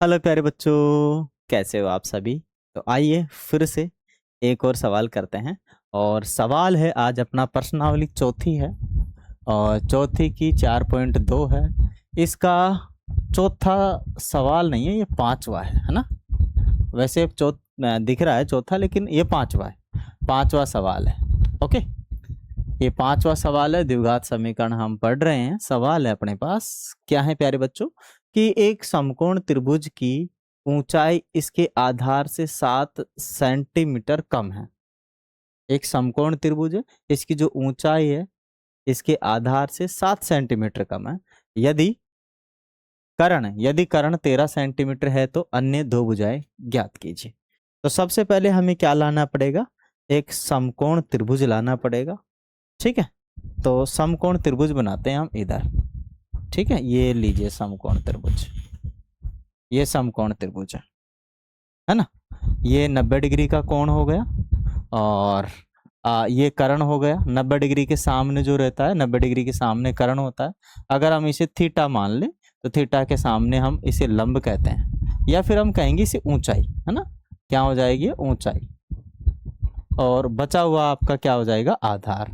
Hello प्यारे बच्चों, कैसे हो आप सभी। तो आइए फिर से एक और सवाल करते हैं। और सवाल है आज अपना प्रश्नावली चौथी है और चौथी की 4.2 है। इसका चौथा सवाल नहीं है, ये पांचवा है ना। वैसे दिख रहा है चौथा, लेकिन ये पांचवा है, पांचवा सवाल है। ओके, ये पांचवा सवाल है। द्विघात समीकरण हम पढ़ रहे हैं। सवाल है अपने पास, क्या है प्यारे बच्चों, कि एक समकोण त्रिभुज की ऊंचाई इसके आधार से 7 सेंटीमीटर कम है। एक समकोण त्रिभुज है, इसकी जो ऊंचाई है इसके आधार से 7 सेंटीमीटर कम है। यदि कर्ण 13 सेंटीमीटर है तो अन्य दो भुजाएं ज्ञात कीजिए। तो सबसे पहले हमें क्या लाना पड़ेगा, एक समकोण त्रिभुज लाना पड़ेगा। ठीक है, तो समकोण त्रिभुज बनाते हैं हम इधर। ठीक है, ये लीजिए समकोण त्रिभुज, ये समकोण त्रिभुज है ना। ये 90 डिग्री का कोण हो गया और ये कर्ण हो गया। 90 डिग्री के सामने जो रहता है, 90 डिग्री के सामने कर्ण होता है। अगर हम इसे थीटा मान लें तो थीटा के सामने हम इसे लंब कहते हैं, या फिर हम कहेंगे इसे ऊंचाई, है ना। क्या हो जाएगी, ऊंचाई। और बचा हुआ आपका क्या हो जाएगा, आधार।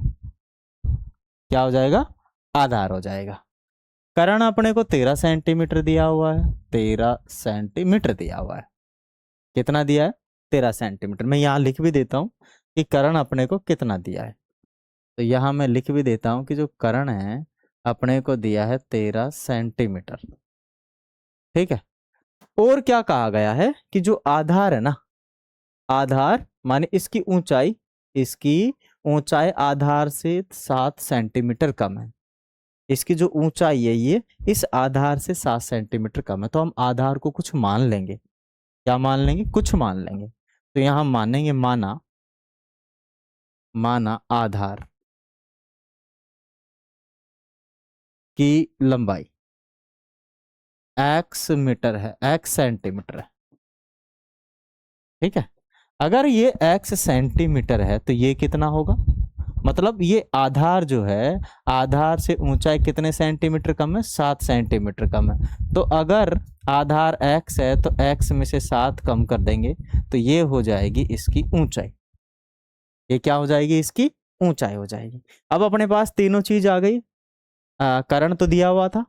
क्या हो जाएगा, आधार हो जाएगा। कर्ण अपने को 13 सेंटीमीटर दिया हुआ है, 13 सेंटीमीटर दिया हुआ है। कितना दिया है, 13 सेंटीमीटर। मैं यहाँ लिख भी देता हूँ कि कर्ण अपने को कितना दिया है। तो यहाँ मैं लिख भी देता हूँ कि जो कर्ण है अपने को दिया है 13 सेंटीमीटर। ठीक है, और क्या कहा गया है कि जो आधार है ना, आधार माने इसकी ऊंचाई, इसकी ऊंचाई आधार से 7 सेंटीमीटर कम है। इसकी जो ऊंचाई है ये इस आधार से 7 सेंटीमीटर कम है। तो हम आधार को कुछ मान लेंगे। क्या मान लेंगे, कुछ मान लेंगे। तो यहां हम मानेंगे माना आधार की लंबाई x मीटर है, x सेंटीमीटर है। ठीक है, अगर ये x सेंटीमीटर है तो ये कितना होगा, मतलब ये आधार जो है, आधार से ऊंचाई कितने सेंटीमीटर कम है, 7 सेंटीमीटर कम है। तो अगर आधार x है तो x में से 7 कम कर देंगे तो ये हो जाएगी इसकी ऊंचाई। ये क्या हो जाएगी, इसकी ऊंचाई हो जाएगी। अब अपने पास तीनों चीज आ गई। कर्ण तो दिया हुआ था,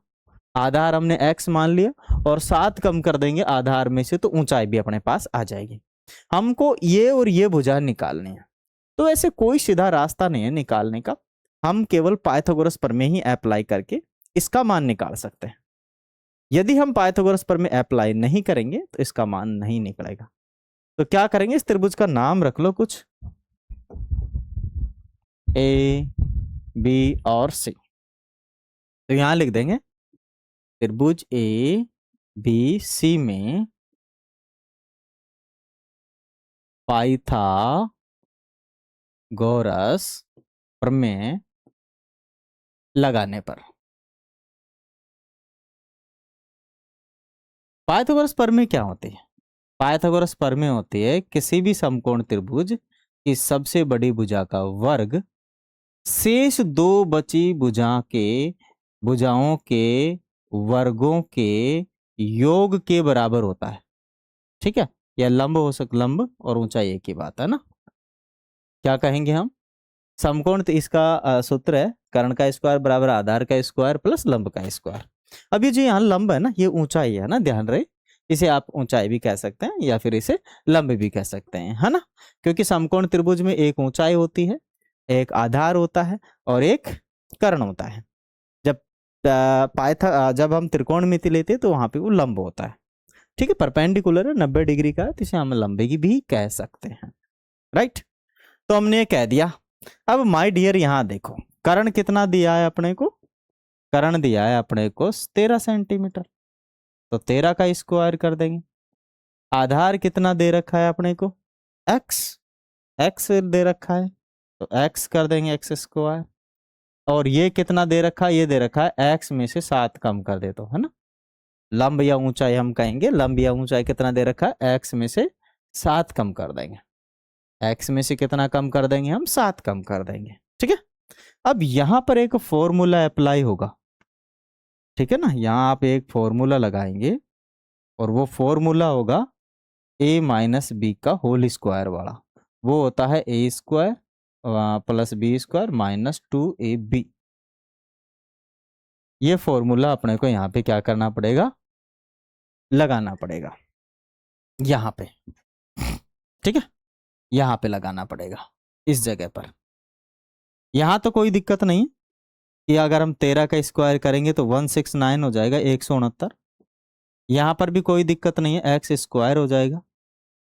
आधार हमने x मान लिया और 7 कम कर देंगे आधार में से तो ऊंचाई भी अपने पास आ जाएगी। हमको ये और ये भुजा निकालनी है। तो ऐसे कोई सीधा रास्ता नहीं है निकालने का, हम केवल पाइथागोरस प्रमेय ही अप्लाई करके इसका मान निकाल सकते हैं। यदि हम पाइथागोरस प्रमेय अप्लाई नहीं करेंगे तो इसका मान नहीं निकलेगा। तो क्या करेंगे, इस त्रिभुज का नाम रख लो कुछ, ए बी और सी। तो यहां लिख देंगे त्रिभुज ए बी सी में पाइथागोरस प्रमेय लगाने पर। पाइथागोरस प्रमेय क्या होती है, पाइथागोरस प्रमेय होती है किसी भी समकोण त्रिभुज की सबसे बड़ी भुजा का वर्ग शेष दो बची भुजाओं के वर्गों के योग के बराबर होता है। ठीक है, यह लंब हो सक लंब और ऊंचाई एक ही बात है ना। क्या कहेंगे हम, समकोण इसका सूत्र है कर्ण का स्क्वायर बराबर आधार का स्क्वायर प्लस लंब का स्क्वायर। अब ये जो यहाँ लंब है ना, ये ऊंचाई है ना, ध्यान रहे। इसे आप ऊंचाई भी कह सकते हैं या फिर इसे लंब भी कह सकते हैं, है ना। क्योंकि समकोण त्रिभुज में एक ऊंचाई होती है, एक आधार होता है और एक कर्ण होता है। जब हम त्रिकोणमिति लेते हैं तो वहां पे वो लंब होता है। ठीक है, परपेंडिकुलर है, 90 डिग्री का है, तो इसे हम लंबे की भी कह सकते हैं। राइट, तो हमने ये कह दिया। अब माय डियर यहां देखो, कर्ण कितना दिया है अपने को, कर्ण दिया है अपने को 13 सेंटीमीटर, तो 13 का स्क्वायर कर देंगे। आधार कितना दे रखा है अपने को, x, x दे रखा है तो x कर देंगे x स्क्वायर। और ये कितना दे रखा है, ये दे रखा है x में से 7 कम कर दे तो, है ना। लंब या ऊंचाई हम कहेंगे, लंब या ऊंचाई कितना दे रखा है, x में से 7 कम कर देंगे। x में से कितना कम कर देंगे हम, 7 कम कर देंगे। ठीक है, अब यहां पर एक फॉर्मूला अप्लाई होगा। ठीक है ना, यहां आप एक फॉर्मूला लगाएंगे और वो फॉर्मूला होगा a माइनस बी का होल स्क्वायर वाला, वो होता है a square plus B square minus 2ab। ये फॉर्मूला अपने को यहाँ पे क्या करना पड़ेगा, लगाना पड़ेगा यहाँ पे, ठीक है, यहाँ पे लगाना पड़ेगा इस जगह पर। यहाँ तो कोई दिक्कत नहीं कि अगर हम 13 का स्क्वायर करेंगे तो 169 हो जाएगा 169। यहाँ पर भी कोई दिक्कत नहीं है, एक्स स्क्वायर हो जाएगा,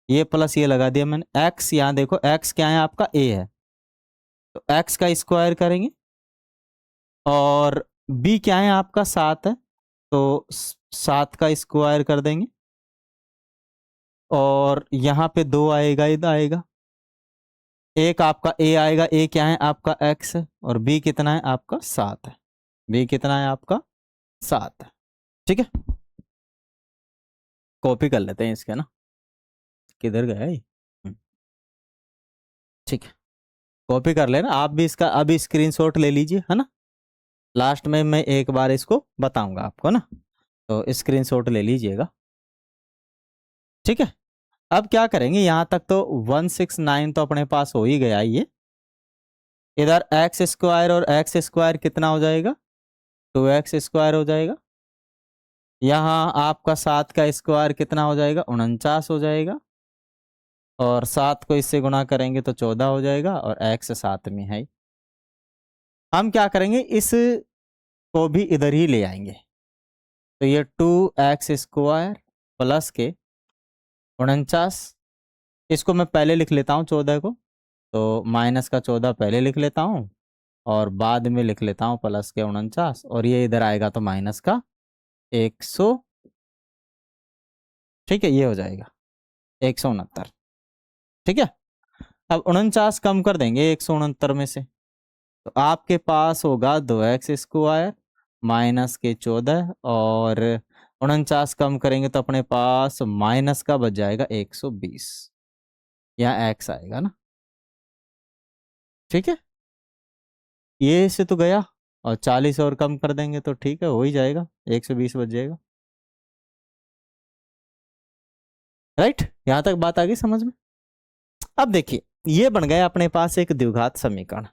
ये प्लस ये लगा दिया मैंने। एक्स यहाँ देखो, एक्स क्या है आपका, ए है, तो एक्स का स्क्वायर करेंगे, और बी क्या है आपका 7 है, तो 7 का स्क्वायर कर देंगे, और यहाँ पे 2 आएगा, इधर आएगा, एक आपका ए आएगा, ए क्या है आपका एक्स है, और बी कितना है आपका 7 है, बी कितना है आपका 7 है, ठीक है। कॉपी कर लेते हैं इसके ना, किधर गया ये, ठीक है, कॉपी कर लेना आप भी इसका, अभी स्क्रीनशॉट ले लीजिए, है ना, लास्ट में मैं एक बार इसको बताऊंगा आपको ना, तो स्क्रीनशॉट ले लीजिएगा, ठीक है। अब क्या करेंगे, यहां तक तो 169 तो अपने पास हो ही गया, ये इधर एक्स स्क्वायर और एक्स स्क्वायर कितना हो जाएगा, 2x स्क्वायर हो जाएगा, यहाँ आपका 7 का स्क्वायर कितना हो जाएगा, 49 हो जाएगा, और 7 को इससे गुणा करेंगे तो 14 हो जाएगा, और x 7 में है। हम क्या करेंगे, इस को भी इधर ही ले आएंगे, तो ये 2x स्क्वायर प्लस के 49, इसको मैं पहले लिख लेता हूँ 14 को, तो माइनस का 14 पहले लिख लेता हूँ, और बाद में लिख लेता हूँ प्लस के 49, और ये इधर आएगा तो माइनस का 100, ठीक है, ये हो जाएगा 169, ठीक है। अब 49 कम कर देंगे 169 में से, तो आपके पास होगा 2x स्क्वायर माइनस के 14, और 49 कम करेंगे तो अपने पास माइनस का बच जाएगा 120, यहाँ x आएगा ना, ठीक है, ये से तो गया, और 40 और कम कर देंगे तो ठीक है, हो ही जाएगा, 120 बच जाएगा, राइट। यहां तक बात आ गई समझ में। अब देखिए, ये बन गया अपने पास एक द्विघात समीकरण,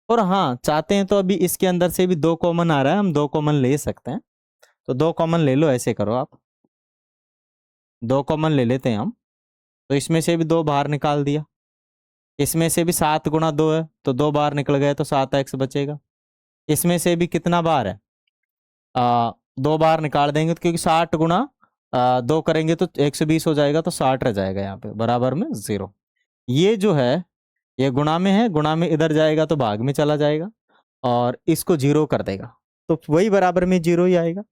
और हाँ चाहते हैं तो अभी इसके अंदर से भी 2 कॉमन आ रहा है, हम 2 कॉमन ले सकते हैं, तो 2 कॉमन ले लो, ऐसे करो आप, 2 कॉमन ले लेते हैं हम, तो इसमें से भी 2 बाहर निकाल दिया, इसमें से भी 7 गुणा 2 है, तो 2 बाहर निकल गए तो 7x बचेगा, इसमें से भी कितना बार है, 2 बार निकाल देंगे, तो क्योंकि 60 गुणा 2 करेंगे तो 120 हो जाएगा, तो 60 रह जाएगा यहाँ पे बराबर में 0। ये जो है ये गुणा में है, गुणा में इधर जाएगा तो भाग में चला जाएगा, और इसको 0 कर देगा, तो वही बराबर में 0 ही आएगा।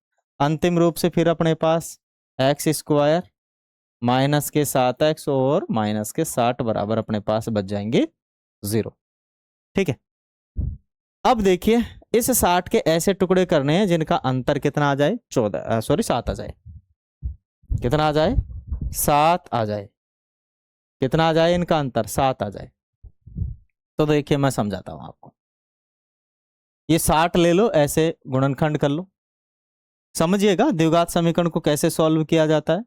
अंतिम रूप से फिर अपने पास एक्स स्क्वायर माइनस के 7x और माइनस के 60 बराबर अपने पास बच जाएंगे 0, ठीक है। अब देखिए, इस 60 के ऐसे टुकड़े करने हैं जिनका अंतर कितना आ जाए, 7 आ जाए, कितना आ जाए, 7 आ जाए, कितना आ जाए इनका अंतर, 7 आ जाए। तो देखिए मैं समझाता हूं आपको, ये 60 ले लो, ऐसे गुणनखंड कर लो, समझिएगा द्विघात समीकरण को कैसे सॉल्व किया जाता है,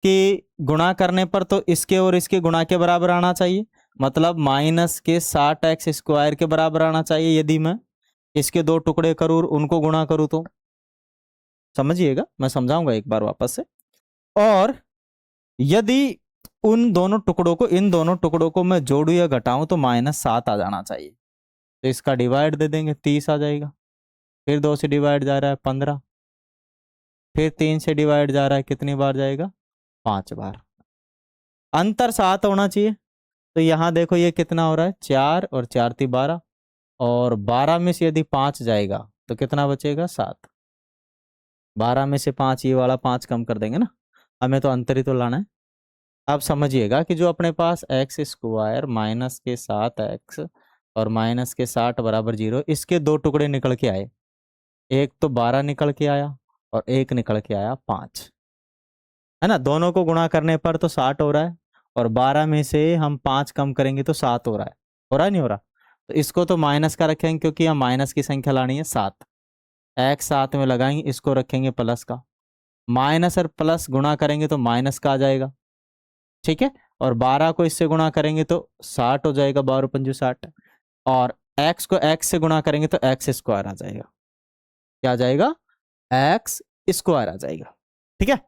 कि गुणा करने पर तो इसके और इसके गुणा के बराबर आना चाहिए, मतलब माइनस के 60x स्क्वायर के बराबर आना चाहिए, यदि मैं इसके 2 टुकड़े करूँ और उनको गुणा करूँ तो, समझिएगा मैं समझाऊंगा एक बार वापस से। और यदि उन दोनों टुकड़ों को, इन दोनों टुकड़ों को मैं जोड़ू या घटाऊं तो -7 आ जाना चाहिए, तो इसका डिवाइड दे देंगे, 30 आ जाएगा, फिर 2 से डिवाइड जा रहा है 15, फिर 3 से डिवाइड जा रहा है कितनी बार जाएगा, 5 बार, अंतर 7 होना चाहिए। तो यहाँ देखो ये कितना हो रहा है, 4 और 4 × 12, और 12 में से यदि 5 जाएगा तो कितना बचेगा, 7, 12 में से 5, ये वाला 5 कम कर देंगे ना, हमें तो अंतर ही तो लाना है। अब समझिएगा कि जो अपने पास एक्स स्क्वायर माइनस के 7x और माइनस के 60 बराबर 0, इसके 2 टुकड़े निकल के आए, एक तो 12 निकल के आया और एक निकल के आया 5, है ना, दोनों को गुणा करने पर तो 60 हो रहा है, और 12 में से हम 5 कम करेंगे तो 7 हो रहा है, हो रहा है नहीं हो रहा, तो इसको तो माइनस का रखेंगे क्योंकि यहाँ माइनस की संख्या लानी है 7, x साथ में लगाएंगे, इसको रखेंगे प्लस का, माइनस और प्लस गुणा करेंगे तो माइनस का आ जाएगा, ठीक है। और 12 को इससे गुणा करेंगे तो 60 हो जाएगा, 12 पंजू 60। और x को x से गुणा करेंगे तो x स्क्वायर आ जाएगा। क्या आ जाएगा? x स्क्वायर आ जाएगा, ठीक है।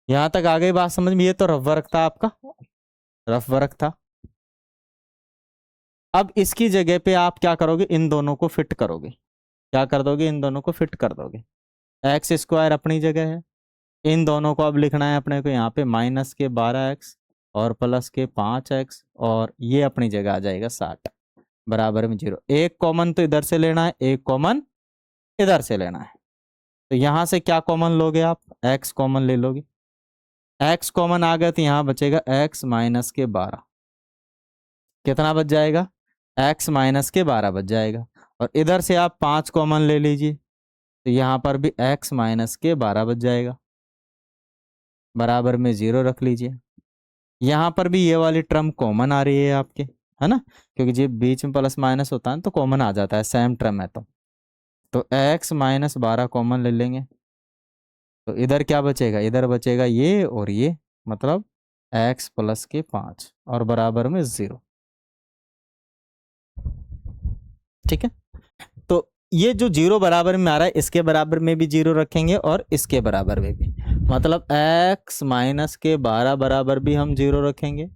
यहां तक आ गई बात समझ में? ये तो रफ वर्क था आपका, रफ वर्क था। अब इसकी जगह पे आप क्या करोगे? इन दोनों को फिट करोगे। क्या कर दोगे? इन दोनों को फिट कर दोगे। एक्स स्क्वायर अपनी जगह है, इन दोनों को अब लिखना है अपने को यहाँ पे माइनस के 12x और प्लस के 5x, और ये अपनी जगह आ जाएगा 60 बराबर में 0। एक कॉमन तो इधर से लेना है, एक कॉमन इधर से लेना है। तो यहां से क्या कॉमन लोगे आप? x कॉमन ले लोगे। x कॉमन आ गया तो यहां बचेगा x माइनस के 12। कितना बच जाएगा? x माइनस के 12 बच जाएगा। और इधर से आप 5 कॉमन ले लीजिए, तो यहां पर भी x माइनस के 12 बच जाएगा, बराबर में 0 रख लीजिए। यहां पर भी ये वाली टर्म कॉमन आ रही है आपके, है ना, क्योंकि जब बीच में प्लस माइनस होता है तो कॉमन आ जाता है, सेम टर्म है। तो x माइनस 12 कॉमन ले लेंगे, तो इधर क्या बचेगा? इधर बचेगा ये और ये, मतलब x प्लस के 5 और बराबर में 0, ठीक है। तो ये जो 0 बराबर में आ रहा है, इसके बराबर में भी 0 रखेंगे और इसके बराबर में भी, मतलब x माइनस के 12 बराबर भी हम 0 रखेंगे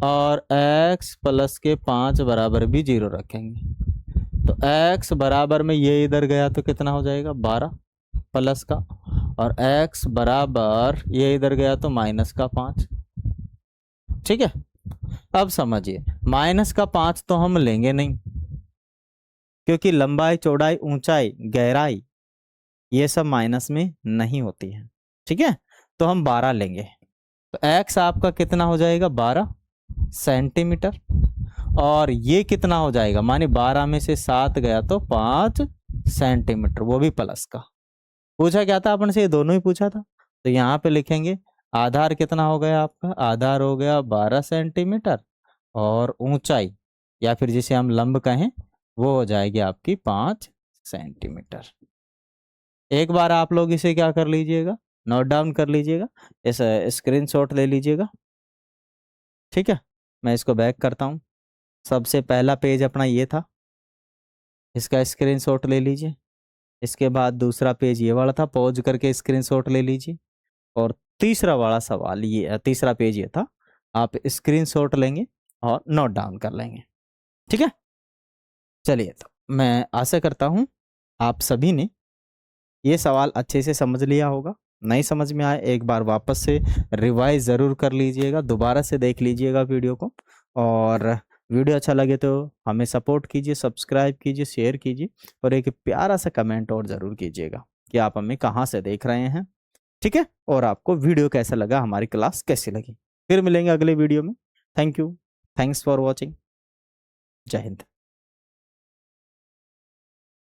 और x प्लस के 5 बराबर भी 0 रखेंगे। तो x बराबर में ये इधर गया तो कितना हो जाएगा? 12 प्लस का, और x बराबर ये इधर गया तो माइनस का 5, ठीक है। अब समझिए, माइनस का 5 तो हम लेंगे नहीं, क्योंकि लंबाई, चौड़ाई, ऊंचाई, गहराई ये सब माइनस में नहीं होती है, ठीक है। तो हम 12 लेंगे। तो x आपका कितना हो जाएगा? 12 सेंटीमीटर। और ये कितना हो जाएगा? माने 12 में से 7 गया तो 5 सेंटीमीटर, वो भी प्लस का। पूछा क्या था अपन से? ये दोनों ही पूछा था। तो यहाँ पे लिखेंगे आधार कितना हो गया आपका? आधार हो गया 12 सेंटीमीटर, और ऊंचाई या फिर जिसे हम लंब कहें वो हो जाएगी आपकी 5 सेंटीमीटर। एक बार आप लोग इसे क्या कर लीजिएगा? नोट डाउन कर लीजिएगा, इस स्क्रीनशॉट ले लीजिएगा, ठीक है। मैं इसको बैक करता हूँ। सबसे पहला पेज अपना ये था, इसका स्क्रीनशॉट ले लीजिए। इसके बाद दूसरा पेज ये वाला था, पॉज करके स्क्रीनशॉट ले लीजिए। और तीसरा वाला सवाल ये, तीसरा पेज ये था, आप स्क्रीनशॉट लेंगे और नोट डाउन कर लेंगे, ठीक है। चलिए, तो मैं आशा करता हूँ आप सभी ने ये सवाल अच्छे से समझ लिया होगा। नहीं समझ में आए, एक बार वापस से रिवाइज ज़रूर कर लीजिएगा, दोबारा से देख लीजिएगा वीडियो को। और वीडियो अच्छा लगे तो हमें सपोर्ट कीजिए, सब्सक्राइब कीजिए, शेयर कीजिए, और एक प्यारा सा कमेंट और ज़रूर कीजिएगा कि आप हमें कहाँ से देख रहे हैं, ठीक है। और आपको वीडियो कैसा लगा, हमारी क्लास कैसी लगी। फिर मिलेंगे अगले वीडियो में। Thank you, thanks for watching. जय हिंद।